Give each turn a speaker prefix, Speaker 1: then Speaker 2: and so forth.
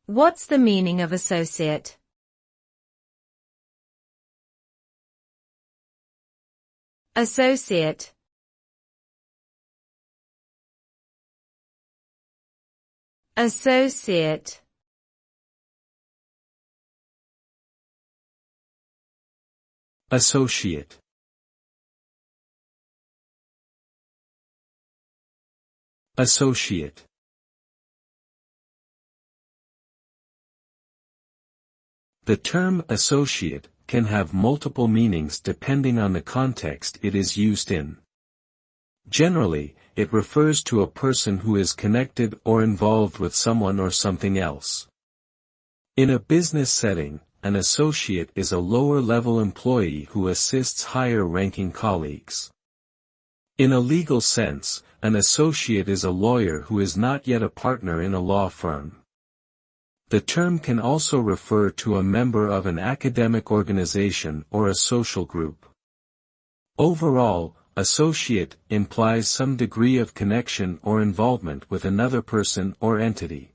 Speaker 1: What's the meaning of associate? Associate. Associate.
Speaker 2: Associate. Associate. The term associate can have multiple meanings depending on the context it is used in. Generally, it refers to a person who is connected or involved with someone or something else. In a business setting, an associate is a lower-level employee who assists higher-ranking colleagues. In a legal sense, an associate is a lawyer who is not yet a partner in a law firm. The term can also refer to a member of an academic organization or a social group. Overall, associate implies some degree of connection or involvement with another person or entity.